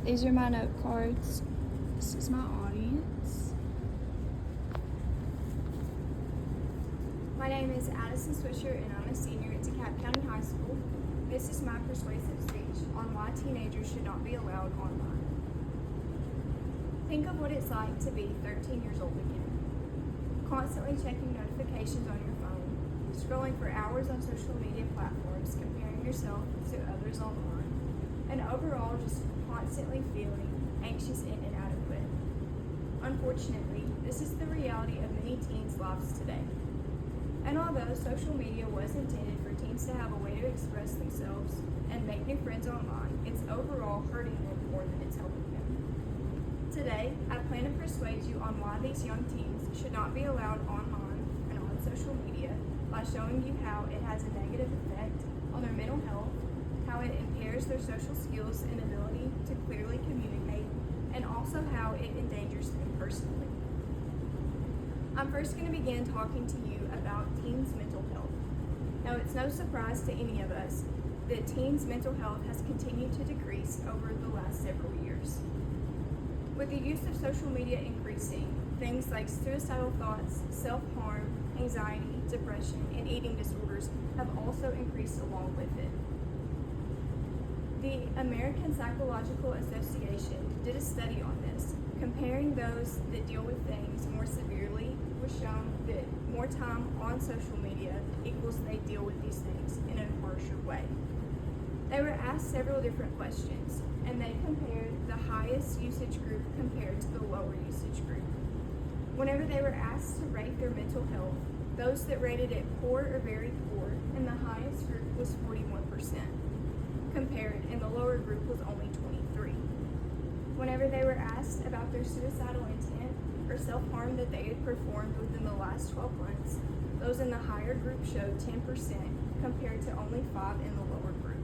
These are my note cards. This is my audience. My name is Addison Swisher and I'm a senior at DeKalb County High School. This is my persuasive speech on why teenagers should not be allowed online. Think of what it's like to be 13 years old again. Constantly checking notifications on your phone, scrolling for hours on social media platforms, comparing yourself to others online, and overall just constantly feeling anxious and inadequate. Unfortunately, this is the reality of many teens' lives today. And although social media was intended for teens to have a way to express themselves and make new friends online, it's overall hurting them more than it's helping them. Today, I plan to persuade you on why these young teens should not be allowed online and on social media by showing you how it has a negative effect on their mental health, how it impairs their social skills and ability to clearly communicate, and also how it endangers them personally. I'm first going to begin talking to you about teens' mental health. Now, it's no surprise to any of us that teens' mental health has continued to decrease over the last several years. With the use of social media increasing, things like suicidal thoughts, self-harm, anxiety, depression, and eating disorders have also increased along with it. The American Psychological Association did a study on this, comparing those that deal with things more severely was shown that more time on social media equals they deal with these things in a harsher way. They were asked several different questions, and they compared the highest usage group compared to the lower usage group. Whenever they were asked to rate their mental health, those that rated it poor or very poor in the highest group was 41%, compared in the lower group was only 23%. Whenever they were asked about their suicidal intent or self-harm that they had performed within the last 12 months, those in the higher group showed 10% compared to only 5% in the lower group.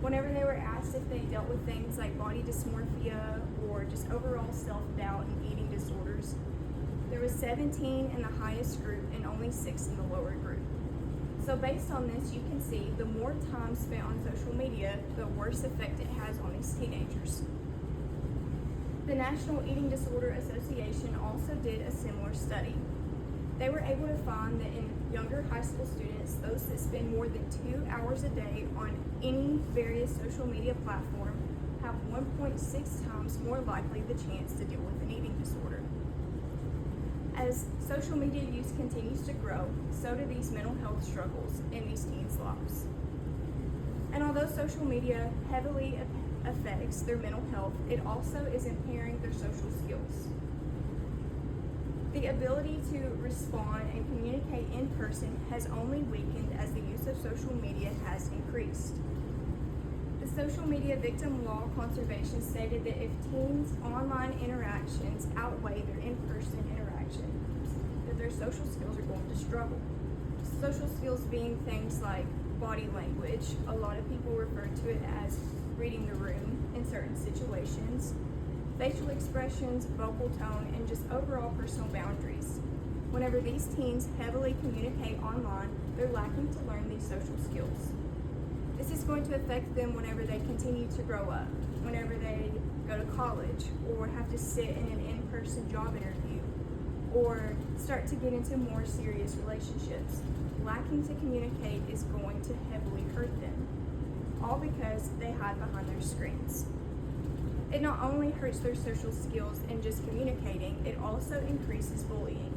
Whenever they were asked if they dealt with things like body dysmorphia or just overall self-doubt and eating disorders, there was 17 in the highest group and only 6 in the lower group. So based on this, you can see the more time spent on social media, the worse effect it has on these teenagers. The National Eating Disorder Association also did a similar study. They were able to find that in younger high school students, those that spend more than 2 hours a day on any various social media platform have 1.6 times more likely the chance to deal with an eating disorder. As social media use continues to grow, so do these mental health struggles in these teens' lives. And although social media heavily affects their mental health, it also is impairing their social skills. The ability to respond and communicate in person has only weakened as the use of social media has increased. The Social Media Victim Law Conservation stated that if teens' online interactions outweigh their in-person interactions, that their social skills are going to struggle. Social skills being things like body language. A lot of people refer to it as reading the room in certain situations, facial expressions, vocal tone, and just overall personal boundaries. Whenever these teens heavily communicate online, they're lacking to learn these social skills. This is going to affect them whenever they continue to grow up, whenever they go to college, or have to sit in an in-person job interview, or start to get into more serious relationships. Lacking to communicate is going to heavily hurt them, all because they hide behind their screens. It not only hurts their social skills in just communicating, it also increases bullying.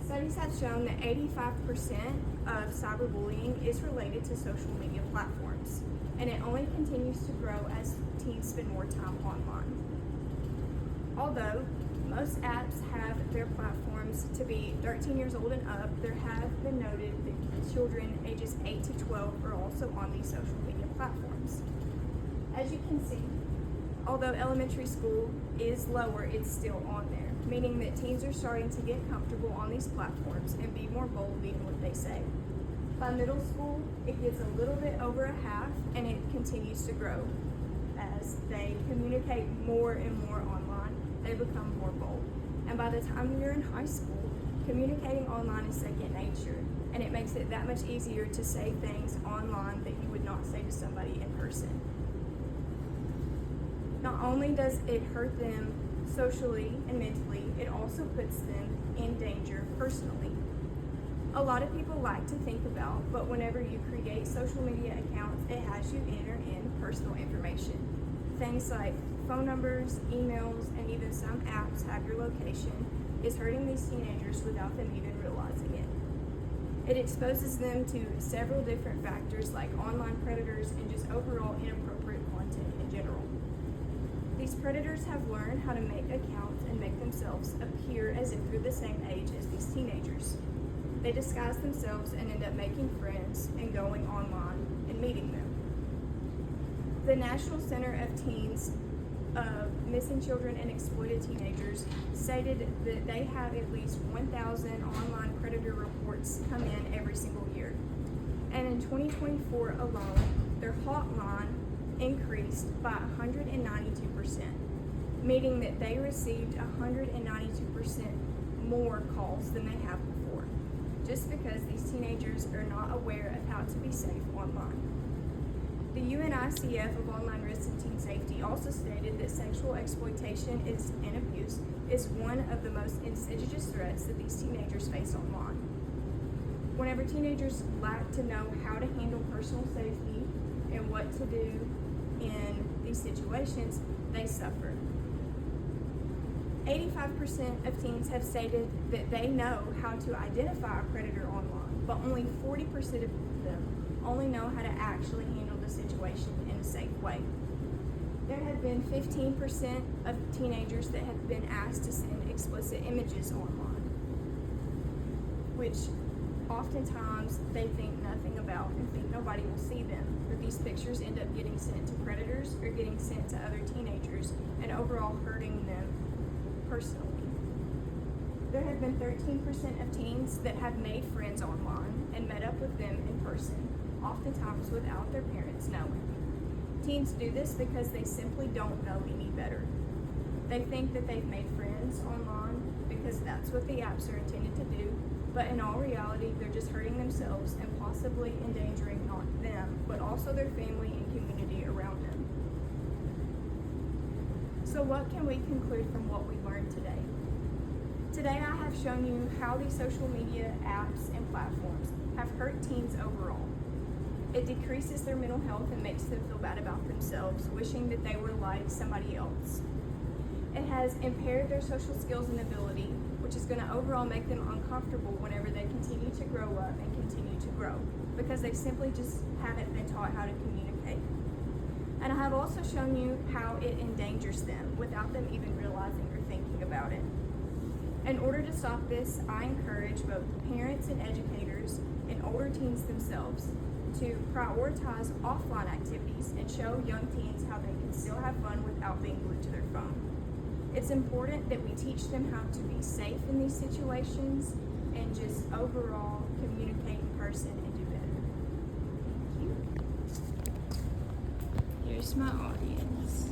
Studies have shown that 85% of cyberbullying is related to social media platforms, and it only continues to grow as teens spend more time online. Although most apps have their platforms to be 13 years old and up, there have been noted that children ages 8 to 12 are also on these social media platforms. As you can see, although elementary school is lower, it's still on there, meaning that teens are starting to get comfortable on these platforms and be more bold in what they say. By middle school, it gets a little bit over a half, and it continues to grow. As they communicate more and more online, they become more bold. And by the time you're in high school, communicating online is second nature, and it makes it that much easier to say things online that you would not say to somebody in person. Not only does it hurt them socially and mentally, it also puts them in danger personally. A lot of people like to think about, but whenever you create social media accounts, it has you enter in personal information. Things like phone numbers, emails, and even some apps have your location is hurting these teenagers without them even realizing it. It exposes them to several different factors like online predators and just overall inappropriate content in general. These predators have learned how to make accounts and make themselves appear as if they're the same age as these teenagers. They disguise themselves and end up making friends and going online and meeting them. The National Center of Teens of Missing Children and Exploited Teenagers stated that they have at least 1,000 online predator reports come in every single year. And in 2024 alone, their hotline increased by 192%, meaning that they received 192% more calls than they have before, just because these teenagers are not aware of how to be safe online. The UNICEF of Online Risk and Teen Safety also stated that sexual exploitation and abuse is one of the most insidious threats that these teenagers face online. Whenever teenagers lack to know how to handle personal safety and what to do in these situations, they suffer. 85% of teens have stated that they know how to identify a predator online, but only 40% of them only know how to actually handle the situation in a safe way. There have been 15% of teenagers that have been asked to send explicit images online, which oftentimes they think nothing about and think nobody will see them, but these pictures end up getting sent to predators or getting sent to other teenagers and overall hurting them personally. There have been 13% of teens that have made friends online and met up with them in person, oftentimes without their parents knowing. Teens do this because they simply don't know any better. They think that they've made friends online because that's what the apps are intended to do, but in all reality, they're just hurting themselves and possibly endangering not them, but also their family and community around them. So what can we conclude from what we learned today? Today I have shown you how these social media apps and platforms have hurt teens overall. It decreases their mental health and makes them feel bad about themselves, wishing that they were like somebody else. It has impaired their social skills and ability, which is going to overall make them uncomfortable whenever they continue to grow up and continue to grow, because they simply just haven't been taught how to communicate. And I have also shown you how it endangers them without them even realizing or thinking about it. In order to stop this, I encourage both parents and educators and older teens themselves to prioritize offline activities and show young teens how they can still have fun without being glued to their phone. It's important that we teach them how to be safe in these situations and just overall communicate in person and do better. Thank you. Here's my audience.